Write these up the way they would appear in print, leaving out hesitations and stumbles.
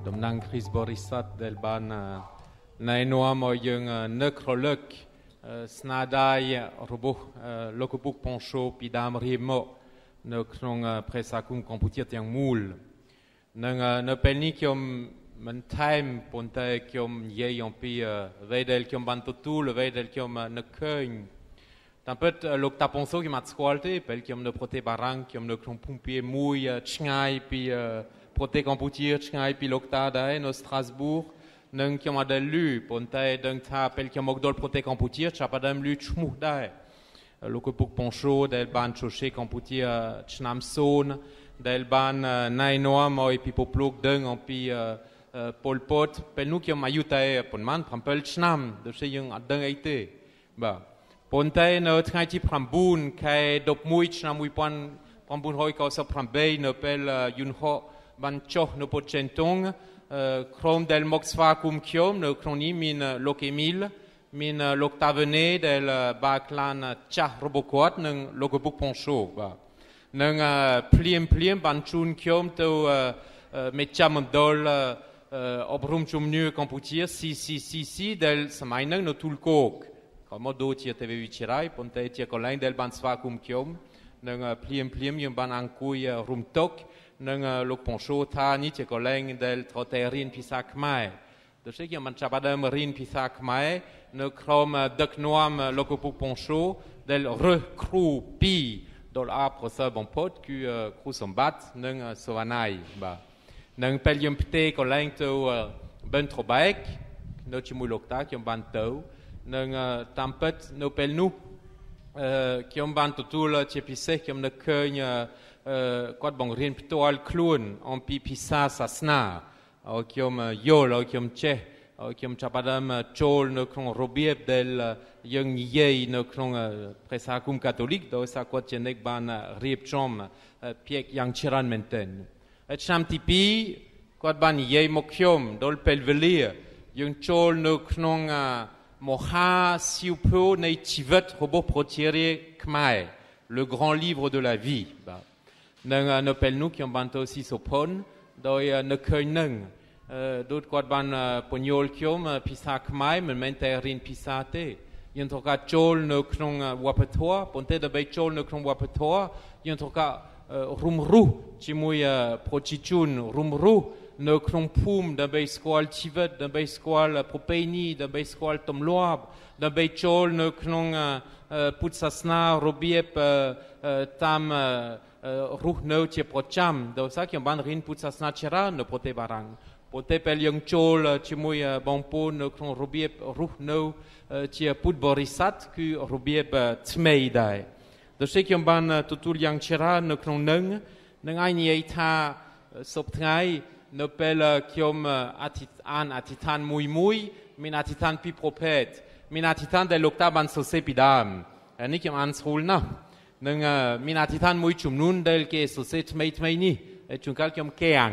តំណាងគ្រីស្ទបរិស័ទដែលបានណែនាំឲ្យយើងនឹករលឹកស្នាដៃរបស់លោកឪពុកប៉ុនឈូពីដើមរៀងមកនៅក្នុងព្រះសាគមកម្ពុជាទាំងមូលនិងនៅពេលនេះខ្ញុំមិនថែមប៉ុន្តែខ្ញុំនិយាយអំពីអ្វីដែលខ្ញុំបានទទួលអ្វីដែលខ្ញុំនឹកឃើញតាមពិតលោកតាប៉ុនឈូខ្ញុំអត់ស្គាល់ទេពេលខ្ញុំនៅប្រទេសបារាំងខ្ញុំនៅក្នុងភូមិភាគមួយឆ្ងាយពីប្រទេសកម្ពុជាឆ្ងាយពីលោកតាដែរនៅស្ត្រាសប៊ូរនឹងខ្ញុំអត់ដែលឮប៉ុន្តែដឹងថាពេលខ្ញុំមកដល់ប្រទេសកម្ពុជាចាប់ផ្ដើមឮឈ្មោះដែរលោកឪពុកប៉ុនឈូដែលបានចូលជាកម្ពុជាឆ្នាំ0ដែលបានណែនាំឲ្យពិភពលោកដឹងអំពីប៉ុលពតពេលនោះខ្ញុំអាយុតែប្រហែល7ឆ្នាំដូចជាយើងអត់ដឹងអីទេបាទប៉ុន្តែនៅថ្ងៃទី9ខែ11ឆ្នាំ1998នៅពេលយន្តហោះបានចុះនៅប៉ុតចេនតុងក្រុមដែលមកស្វាគមន៍ខ្ញុំនៅក្នុងនេះមានលោកអេមីលមានលោកតាវេណេដែលបាក្លានចាស់របស់គាត់និងលោកឪពុកប៉ុនឈូបាទនឹងភ្លាមបានជូនខ្ញុំទៅមេចាំមណ្ឌលអប់រំជំនឿកម្ពុជា CCCC ដែលសម័យហ្នឹងនៅទូលគោកក៏មកដូចជាទេវវិជារាយប៉ុន្តែជាកន្លែងដែលបានស្វាគមន៍ខ្ញុំនឹងភ្លាមយើងបានអង្គុយរុំតុកនឹងលោកប៉ុនឈូថានេះជាកន្លែងដែលត្រូវតែរៀនភាសាខ្មែរដូច្នេះខ្ញុំបានចាប់ផ្ដើមរៀនភាសាខ្មែរនៅក្រុមដឹកនាំលោកឪពុកប៉ុនឈូដែលរើសគ្រូ2ដល់អាប្រសើរបំផុតគឺគ្រូសម្បត្តិនិងសវណ្ណៃបាទនឹងពេលយើងផ្ទេរកន្លែងទៅបិនត្របែកនៅជាមួយលោកតាខ្ញុំបានទៅនឹងតាមពិតនៅពេលនោះខ្ញុំបានទទួលជាពិសេសខ្ញុំនឹកឃើញគាត់បង្រៀនផ្ទាល់ខ្លួនអំពីភាសាសាសនាឲ្យខ្ញុំយល់ឲ្យខ្ញុំចេះឲ្យខ្ញុំចាប់ផ្ដើមចូលនៅក្នុងរបៀបដែលយើងនិយាយនៅក្នុងព្រះសាគមកាតូលិកដោយសារគាត់ជាអ្នកបានរៀបចំពាក្យយ៉ាងច្រើនមែនទែនឆ្នាំទី2គាត់បាននិយាយមកខ្ញុំដល់ពេលវេលាយើងចូលនៅក្នុងមហាសៀវភៅនៃជីវិតរបស់ប្រជារាស្ត្រខ្មែរ Le Grand Livre de la Vie បាទនឹងនៅពេលនោះខ្ញុំបានទៅស៊ីសុផុនដោយនឹកឃើញនឹងដូចគាត់បានពន្យល់ខ្ញុំភាសាខ្មែរមិនមែនតែរៀនភាសាទេយើងត្រូវការចូលនៅក្នុងវប្បធម៌ប៉ុន្តែដើម្បីចូលនៅក្នុងវប្បធម៌យើងត្រូវការរុំរុះជាមួយប្រជាជនរុំរុះនៅក្នុងភូមិដើម្បីស្គាល់ជីវិតដើម្បីស្គាល់ប្រពៃណីដើម្បីស្គាល់ទម្លាប់ដើម្បីចូលនៅក្នុងពុទ្ធសាសនារបៀបតាមរស់នៅជាប្រចាំដោយសារខ្ញុំបានរៀនពុទ្ធសាសនាច្រើននៅប្រទេសបារាំងប៉ុន្តែពេលយើងចូលជាមួយបងប្អូននៅក្នុងរបៀបរស់នៅជាពុទ្ធបរិស័ទគឺរបៀបថ្មីដែរដូច្នេះខ្ញុំបានទទួលយ៉ាងច្រើននៅក្នុងនឹងអាចនិយាយថាសពថ្ងៃនៅពេលខ្ញុំអានអធិដ្ឋានមួយមានអធិដ្ឋានពីរប្រភេទមានអធិដ្ឋានដែលលោកតាបានសរសេរពីដើមនេះខ្ញុំអានស្រួលណាស់នឹងមានអធិដ្ឋានមួយចំនួនដែលគេសរសេរថ្មីនេះជួនកាលខ្ញុំកាំង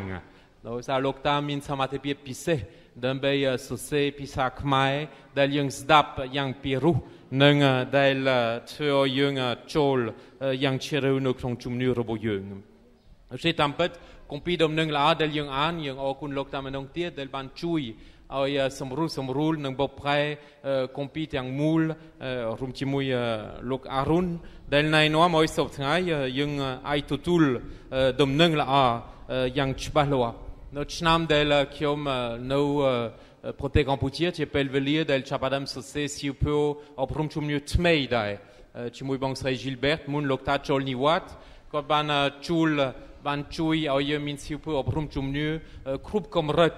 ដោយសារលោកតាមានសមត្ថភាពពិសេសដើម្បីសរសេរភាសាខ្មែរដែលយើងស្ដាប់យ៉ាងពីរោះនិងដែលធ្វើឲ្យយើងចូលយ៉ាងជ្រៅនៅក្នុងជំនឿរបស់យើងដូច្នេះតាមពិតគម្ពីរដំណឹងល្អដែលយើងអានយើងអរគុណលោកតាម្ដងទៀតដែលបានជួយឲ្យសម្រួលនឹងបកប្រែគម្ពីរទាំងមូលរួមជាមួយលោកអារុនដែលណែនាំឲ្យសពថ្ងៃយើងអាចទទួលដំណឹងល្អយ៉ាងច្បាស់លាស់នៅឆ្នាំដែលខ្ញុំនៅប្រទេសកម្ពុជាជាពេលវេលាដែលចាប់ផ្ដើមសរសេរសៀវភៅអប់រំជំនឿថ្មីដែរជាមួយបងស្រី Gilbert មុនលោកតាចូលនិវត្តន៍គាត់បានជួយឲ្យយើងមានសៀវភៅអប់រំជំនឿគ្រប់កម្រិត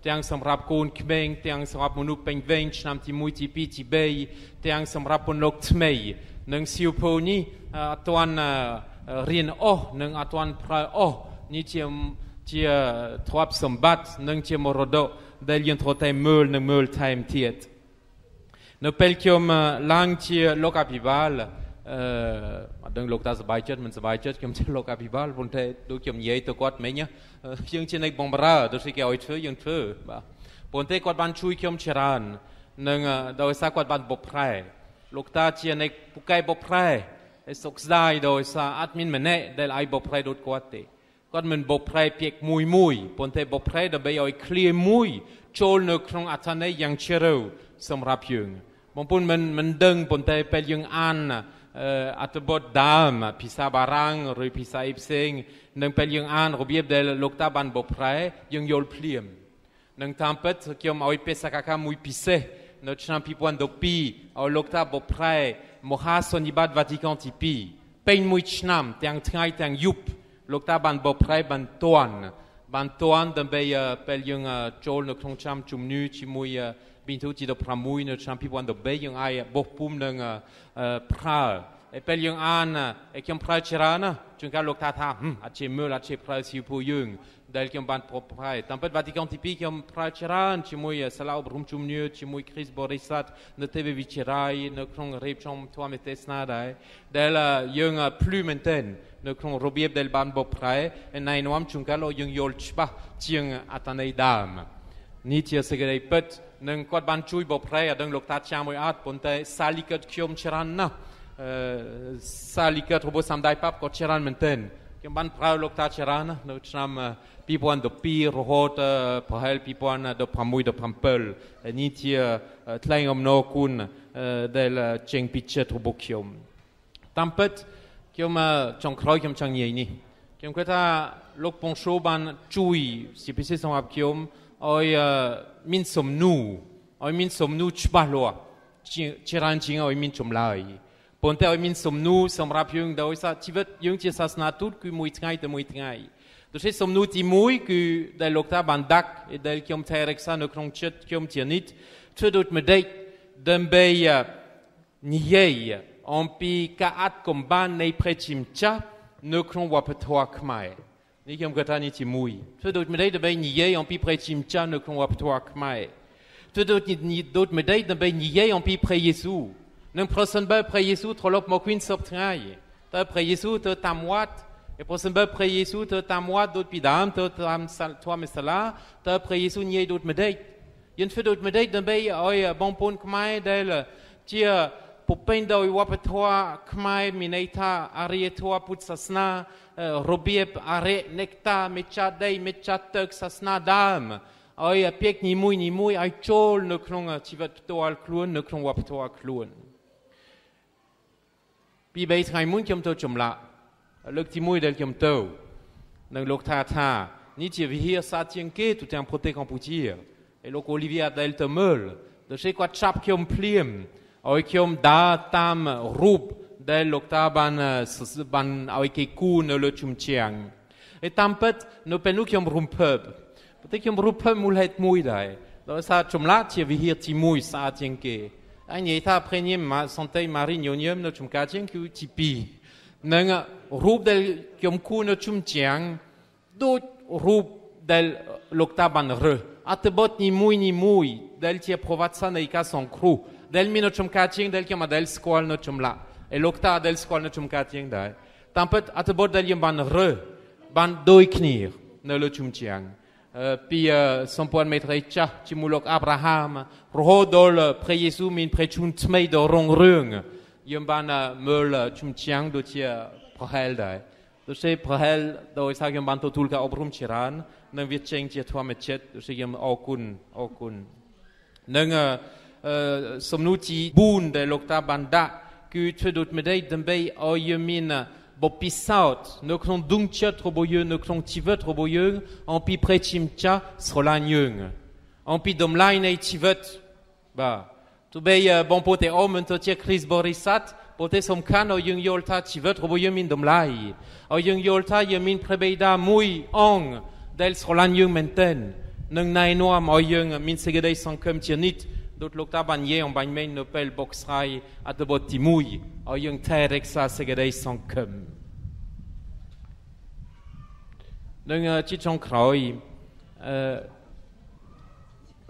ទាំងសម្រាប់កូនក្មេងទាំងសម្រាប់មនុស្សពេញវ័យឆ្នាំទី1ទី2ទី3ទាំងសម្រាប់ពលលោកថ្មីនិងសៀវភៅនេះអត់ទាន់រៀនអស់និងអត់ទាន់ប្រើអស់នេះជាទ្រព្យសម្បត្តិនិងជាមរតកដែលយើងត្រូវតែមើលថែមទៀតនៅពេលខ្ញុំឡើងជាលោកអភិបាលអត់ដឹងលោកតាសប្បាយចិត្តមិនសប្បាយចិត្តខ្ញុំជាលោកអភិបាលប៉ុន្តែដូចខ្ញុំនិយាយទៅគាត់មិញយើងជាអ្នកបំរើដូចគេឲ្យធ្វើយើងធ្វើបាទប៉ុន្តែគាត់បានជួយខ្ញុំច្រើននិងដោយសារគាត់បានបបប្រែលោកតាជាអ្នកពូកែបបប្រែសុខស្ដាយដោយសារអត់មានម្នាក់ដែលអាចបបប្រែដូចគាត់ទេ គាត់មិនបកប្រែពាក្យមួយប៉ុន្តែបកប្រែដើម្បីឲ្យឃ្លាមួយចូលនៅក្នុងអត្ថន័យយ៉ាងជ្រៅសម្រាប់យើងបងប្អូនមិនដឹងប៉ុន្តែពេលយើងអានអត្ថបទដើមភាសាបារាំងឬភាសាផ្សេងនឹងពេលយើងអានរបៀបដែលលោកតាបានបកប្រែយើងយល់ភ្លាមនឹងតាមពិតខ្ញុំឲ្យបេសកកម្មមួយពិសេសនៅឆ្នាំ2012ឲ្យលោកតាបកប្រែមហាសន្និបាតវ៉ាទីកានទី2ពេញមួយឆ្នាំទាំងថ្ងៃទាំងយប់លោកតាបានបកប្រែបានទាន់ដើម្បីពេលយើងចូលនៅក្នុងឆ្នាំជំនឿជាមួយពីទូទី16នៅឆ្នាំ2013យើងអាចបោះពុំនឹងប្រើពេលយើងអានខ្ញុំប្រើច្រើនណាជួនកាលលោកតាថាអត់ជាមើលអត់ជាប្រើស៊ីពូយើងដែលខ្ញុំបានបកប្រែតាមពិតវ៉ាទីកានទី2ខ្ញុំប្រើច្រើនជាមួយសាលាអប់រំជំនឿជាមួយគ្រីស្ទបរិស័ទនៅទេវវិទ្យាល័យនៅក្នុងរៀបចំធម៌ទេសនាដែរដែលយើងភ្លឺមែនទែននៅក្នុងរបៀបដែលបានបកប្រែណែនាំជួនកាលយើងយល់ច្បាស់ជាងអត្ថន័យដើមនេះជាសេចក្តីពិតនឹងគាត់បានជួយបកប្រែអត់ដឹងលោកតាចាំមួយអត់ប៉ុន្តែសាលិកតខ្ញុំច្រើនណាស់សាលិកតរបស់សម្ដេចប៉ាប់ក៏ច្រើនមែនទែនខ្ញុំបានប្រើលោកតាច្រើនណាស់នៅឆ្នាំ2012រហូតប្រហែល2016-17នេះជាថ្លែងអំណរគុណដែលចេញពីចិត្តរបស់ខ្ញុំតាមពិតខ្ញុំចុងក្រោយខ្ញុំចង់និយាយនេះខ្ញុំគិតថាលោកពងសូបានជួយជាពិសេសសម្រាប់ខ្ញុំឲ្យមានសំណួរច្បាស់លាស់ច្រើនជាងឲ្យមានចម្លើយប៉ុន្តែឲ្យមានសំណួរសម្រាប់យើងដោយសារជីវិតយើងជាសាសនាទូតគឺមួយថ្ងៃទៅមួយថ្ងៃដូច្នេះសំណួរទី1គឺដែលលោកតាបានដាក់ដែលខ្ញុំថែរក្សានៅក្នុងចិត្តខ្ញុំជានិច្ចធ្វើដូចម្ដេចដើម្បីនិយាយអំពីការអត់កំបាននៃព្រះជាម្ចាស់នៅក្នុងវប្បធម៌ខ្មែរនេះខ្ញុំគិតថានេះជាមួយធ្វើដូចម្ដេចដើម្បីនិយាយអំពីព្រះជាម្ចាស់នៅក្នុងវប្បធម៌ខ្មែរធ្វើដូចម្ដេចដើម្បីនិយាយអំពីព្រះយេស៊ូវនឹងប្រសិនបើព្រះយេស៊ូវត្រឡប់មកវិញសពថ្ងៃតើព្រះយេស៊ូវទៅតាមវត្តប្រសិនបើព្រះយេស៊ូវទៅតាមវត្តដូចពីដើមទៅតាមធម៌សាលាតើព្រះយេស៊ូវនិយាយដូចម្ដេចយើងធ្វើដូចម្ដេចដើម្បីឲ្យបងប្អូនខ្មែរដែលជាពុពេញដោយវប្បធម៌ខ្មែរមានន័យថាអរិយធម៌ពុទ្ធសាសនារបៀបអរិយនេកតាមេចាដីមេចាទឹកសាសនាដើមឲ្យពាក្យនីមួយឲ្យចូលនៅក្នុងជីវិតផ្ទាល់ខ្លួននៅក្នុងវប្បធម៌ខ្លួនពី3ថ្ងៃមុនខ្ញុំទៅចម្លាក់លើកទី1ដែលខ្ញុំទៅនឹងលោកថានេះជាវិហារសាជាងគេទូទាំងប្រទេសកម្ពុជាហើយលោកអូលីវីដែលទៅមើលដូចជាគាត់ចាប់ខ្ញុំភ្លាមឲ្យខ្ញុំដើរតាមរូបដែលលោកតាបានឲ្យគេគូនៅលើជុំជាងហើយតាមពិតនៅពេលនោះខ្ញុំរំភើបប៉ុន្តែខ្ញុំរំភើបមូលហេតុមួយដែរដោយសារចម្លាក់ជាវិហារទី1ស្អាតជាងគេហើយនិយាយថាព្រះញ៉ាំសន្តិម៉ារីញញឹមនៅចំការជាងគឺទី2នឹងរូបដែលខ្ញុំគូនៅជុំជាងដូចរូបដែលលោកតាបានរើសអត្ថបទនីមួយដែលជាប្រវត្តិសាស្ត្រនៃការសង្គ្រោះដែលមាននៅចំការជាងដែលខ្ញុំអត់ដែលស្គាល់នៅចម្លាក់ហើយលោកតាដែលស្គាល់នៅចំការជាងដែរតាមពិតអត្ថបទដែលខ្ញុំបានរើសបានដូចគ្នានៅលើជុំជាងពីសម្ព័ន្ធមេត្រីចាស់ជាមួយលោកអាប់រ៉ាហាមរហូតដល់ព្រះយេស៊ូវមានព្រះជន្មថ្មីដ៏រុងរឿងខ្ញុំបានមើលជុំជាងដូចជាប្រហែលដែរដូច្នេះប្រហែលដោយសារខ្ញុំបានទទួលការអប់រំច្រើននិងវាចេញជាធម្មជាតិដូច្នេះខ្ញុំអរគុណនិងសំណួរទី4ដែលលោកតាបានដាក់គឺធ្វើដូចម្ដេចដើម្បីឲ្យយើងមានបបពិសោធន៍នៅក្នុងដួងចិត្តរបស់យើងនៅក្នុងជីវិតរបស់យើងអំពីព្រះជាម្ចាស់ស្រឡាញ់យើងអំពីតម្លៃនៃជីវិតបាទទោះបីបងប្អូនទាំងអស់មិនទៅជាគ្រីស្ទបរិស័ទប៉ុន្តែសំខាន់ឲ្យយើងយល់ថាជីវិតរបស់យើងមានតម្លៃឲ្យយើងយល់ថាយើងមានព្រះបិតាមួយអង្គដែលស្រឡាញ់យើងមែនទែននិងណែនាំឲ្យយើងមានសេចក្តីសង្ឃឹមជានិច្ចដូចលោកតាបាននិយាយអំបញ្ញមិញនៅពេលបកស្រាយអត្ថបទទី1ឲ្យយើងថែរក្សាសេចក្តីសង្ឃឹមនឹងជាចុងក្រោយ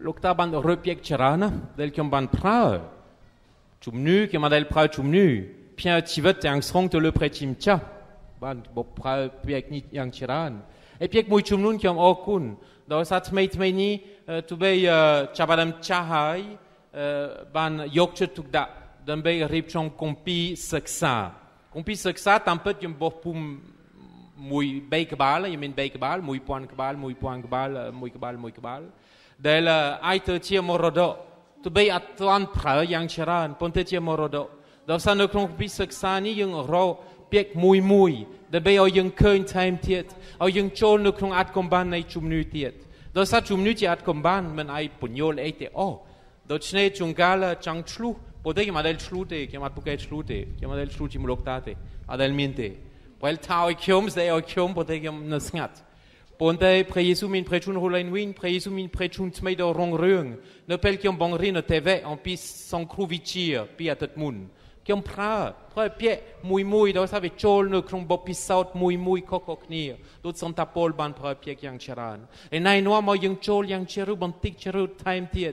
លោកតាបានរើពាក្យច្រើនណាដែលខ្ញុំបានប្រើជំនឿខ្ញុំបានប្រើជំនឿផ្ញើជីវិតទាំងស្រុងទៅលើព្រះជាម្ចាស់បានបបប្រើពាក្យនេះយ៉ាងច្រើនហើយពាក្យមួយចំនួនខ្ញុំអរគុណដោយសារថ្មីនេះទោះបីចាប់បានចាស់ហើយបានយកចិត្តទុកដាក់ដើម្បីរៀបចំគម្ពីរសិក្សាតាមពិតខ្ញុំបោះពុំ មួយ3ក្បាលយើងមាន3ក្បាល1000ក្បាល1000ក្បាល1ក្បាល1ក្បាលដែលអាចទៅជាមរតកទោះបីអត់ទាន់ប្រើយ៉ាងច្រើនប៉ុន្តែជាមរតកដល់សារនៅក្នុងពិសិក្សានេះយើងរកពាក្យមួយដើម្បីឲ្យយើងឃើញថែមទៀតឲ្យយើងចូលនៅក្នុងអត្តកម្បាននៃជំនឿទៀតដល់សារជំនឿជាអត្តកម្បានមិនអាចពន្យល់អីទេអូដូច្នេះជួនកាលចង់ឆ្លុះប៉ុន្តែខ្ញុំអត់ដែលឆ្លុះទេខ្ញុំអត់ពូកែឆ្លុះទេខ្ញុំអត់ដែលឆ្លុះជាមួយលោកតាទេអត់ដែលមានទេពេលថាឲ្យខ្ញុំស្ដីឲ្យខ្ញុំប៉ុន្តែខ្ញុំនៅស្ងាត់ប៉ុន្តែព្រះយេស៊ូវមានព្រះជន្មរស់ឡើងវិញព្រះយេស៊ូវមានព្រះជន្មថ្មីដ៏រុងរឿងនៅពេលខ្ញុំបង្រៀននៅទេវៈអំពីសង្គ្រោះវិជាពីអាទិត្យមុនខ្ញុំប្រើពាក្យមួយដោយសារវាចូលនៅក្នុងបបពិសោធន៍មួយខុសៗគ្នាដូចសន្តាពលបានប្រើពាក្យយ៉ាងច្រើនឯណៃនាំមកយើងចូលយ៉ាងជ្រៅបន្តិចជ្រៅថែមទៀត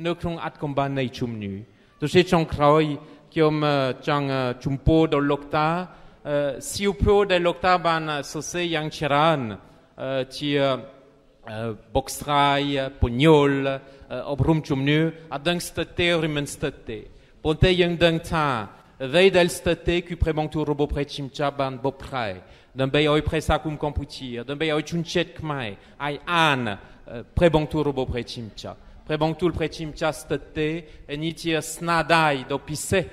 នៅក្នុងអត្តកម្បាននៃជំនឿដូច្នេះចុងក្រោយខ្ញុំចង់ជំពោះដល់លោកតាសៀវភៅដែលលោកតាបានសរសេរយ៉ាងច្រើនជាបុកស្រាយពន្យល់អប់រំជំនឿអត់ដឹងស្ទើរទេឬមិនស្ទើរទេប៉ុន្តែយើងដឹងថាអ្វីដែលស្ទើរទេគឺព្រះបង្ទូលរបស់ព្រះជាម្ចាស់បានបកប្រែដើម្បីឲ្យព្រះសាគមកម្ពុជាដើម្បីឲ្យជនជាតិខ្មែរអាចអានព្រះបង្ទូលរបស់ព្រះជាម្ចាស់ព្រះបង្ទូលព្រះជាម្ចាស់ស្ទើរទេនេះជាស្នាដៃដ៏ពិសេស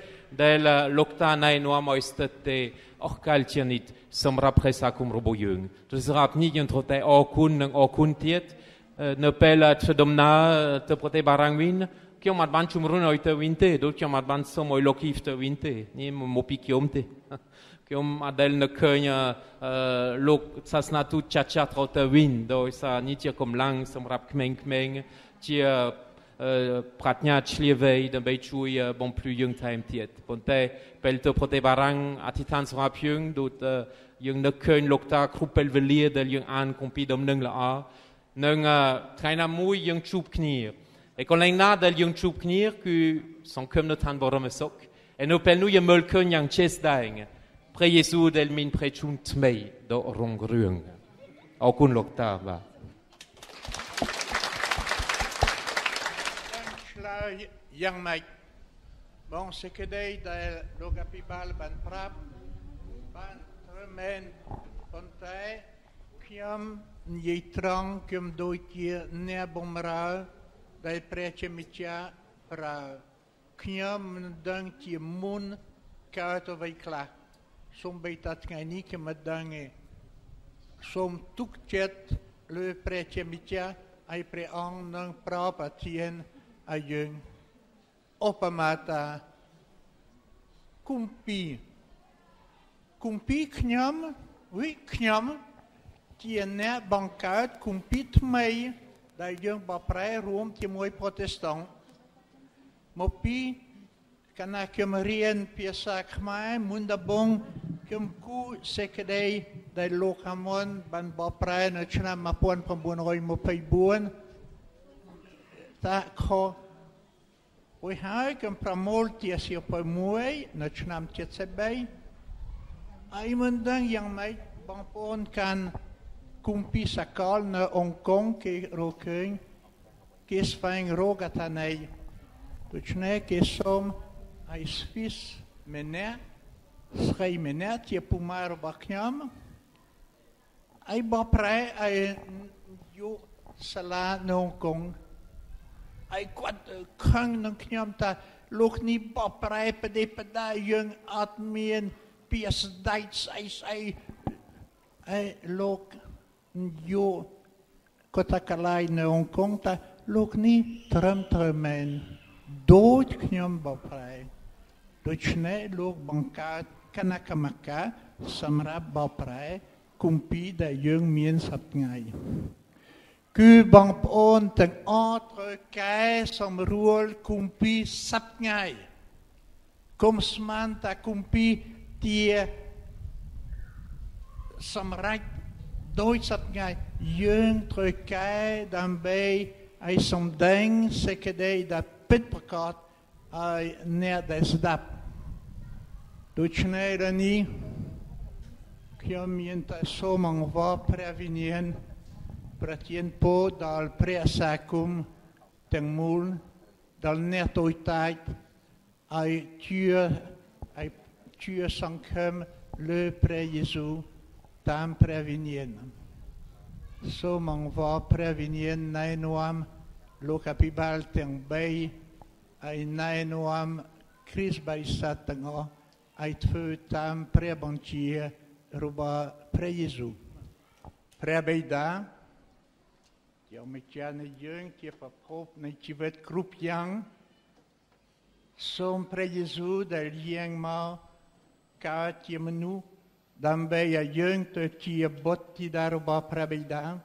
ដែលលោកតាណៃនាំឲ្យស្ទើរទេអស់កាលជានិច្ចសម្រាប់ព្រះសាគមរបស់យើងទៅសម្រាប់នេះយើងត្រូវតែអរគុណនិងអរគុណទៀតនៅពេលធ្វើដំណើរទៅប្រទេសបារាំងវិញខ្ញុំអត់បានជំរុញឲ្យទៅវិញទេដូចខ្ញុំអត់បានសុំឲ្យលោកហ៊ីវទៅវិញទេនេះមកពីខ្ញុំទេខ្ញុំអត់ដែលនឹកឃើញលោកសាសនាទូតចាស់ត្រូវទៅវិញដោយសារនេះជាកម្លាំងសម្រាប់ក្មេងៗជាប្រាជ្ញាឆ្លៀវវៃដើម្បីជួយបំភ្លឺយើងថែមទៀតប៉ុន្តែពេលទៅប្រទេសបារាំងអធិដ្ឋានសម្រាប់យើងដូចយើងនឹកឃើញលោកតាគ្រប់ពេលវេលាដែលយើងអានគម្ពីរដំណឹងល្អនឹងថ្ងៃណាមួយយើងជួបគ្នាហើយកន្លែងណាដែលយើងជួបគ្នាគឺសង្ឃឹមនៅឋានបរមសុខហើយនៅពេលនោះយើងមើលឃើញយ៉ាងជាស្ដែងព្រះយេស៊ូវដែលមានព្រះជន្មថ្មីដ៏រុងរឿងអរគុណលោកតាបាទឆ្លើយយ៉ាងម៉េចបងសេចក្តីដែលលោកអភិបាលបានប្រាប់បានត្រឹមមែនប៉ុន្តែខ្ញុំនិយាយត្រង់ខ្ញុំដូចជាអ្នកបម្រើដែលព្រះជាម្ចាស់ប្រើខ្ញុំមិនដឹងជាមុនកើតអ្វីខ្លះសូម្បីតែថ្ងៃនេះខ្ញុំមិនដឹងទេសូមទុកចិត្តលើព្រះជាម្ចាស់ឲ្យព្រះអង្គនឹងប្រប្រទានឲ្យយើងឧបមាថាគុំពីខ្ញុំជាអ្នកបង្កើតគុំពីថ្មីដែលយើងបកប្រែរួមជាមួយប្រូតេស្តង់មកពីកាលណាខ្ញុំរៀនភាសាខ្មែរមុនដំបូងខ្ញុំគូសេចក្តីដែលលោកហាមុនបានបកប្រែនៅឆ្នាំ1924តាខហើយខ្ញុំប្រមូលជាសៀវភៅមួយនៅឆ្នាំ73ហើយមិនដឹងយ៉ាងម៉េចបងប្អូនកាន់គុំពីសកលនៅអង្កុងគេរកឃើញគេស្វែងរកអត្ថន័យដូច្នេះគេសូមឲ្យស្វីសម្នាក់ស្រីម្នាក់ជាពូម៉ែរបស់ខ្ញុំឲ្យបកប្រែឲ្យយកសាលានៅអង្កុងឲ្យគាត់ខឹងនឹងខ្ញុំថាលោកនេះបកប្រែបដិបដាយើងអត់មានពាក្យស្ដែកស្អីហើយលោកយកគាត់ថាកន្លែងនៅអង្កុងថាលោកនេះត្រឹមត្រូវមែនដូចខ្ញុំបកប្រែដូច្នេះលោកបង្កើតគណៈកម្មការសម្រាប់បកប្រែគម្ពីរដែលយើងមានសប្តាហ៍ថ្ងៃគឺបងប្អូនទាំងអស់ត្រូវកែសម្រួលគម្ពីរសប្តាហ៍ថ្ងៃគុំស្មានតាគម្ពីរជាសម្រាប់ដោយសប្តាហ៍ថ្ងៃយើងត្រូវកែដើម្បីឲ្យសំដែងសេចក្តីដែលពិតប្រាកដឲ្យអ្នកដែលស្ដាប់ដូច្នេះនេះខ្ញុំមានតែសូមអង្វរព្រះវិញ្ញាណប្រទានពរដល់ព្រះសាគមទាំងមូលដល់អ្នកតូចតាចឲ្យជឿសង្ឃឹមលើព្រះយេស៊ូវ tam prevenien. So man va prevenien nainoam lokapibal teng bay ay nainoam Chris bay satanga ay tfu tam prebantie ruba pre Jesu. Prebeida ja met jane jong die verprop na chivet groep yang som pre Jesu del yang ma ka tie menu dan bij je jeugd dat je bot die daarop prebeida.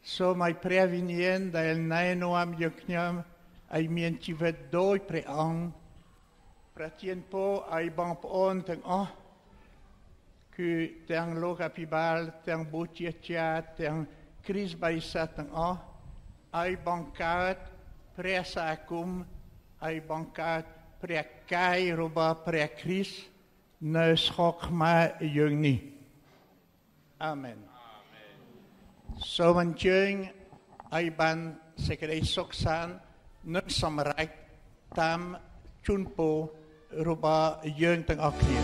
Zo mij prevenien dat je nainoam je knyam ay mientje vet dooi pre ang. Pratien po ay bang poon teng ku teng loka pibal teng butje tja teng kris bij sat teng ay bankaat presakum ay bankaat pre kai roba pre kris. Ne schok maar jong niet. Amen. Zo een jong, hij ben zeker soksan, nuk samrijk, tam chunpo, roba jong teng akhier.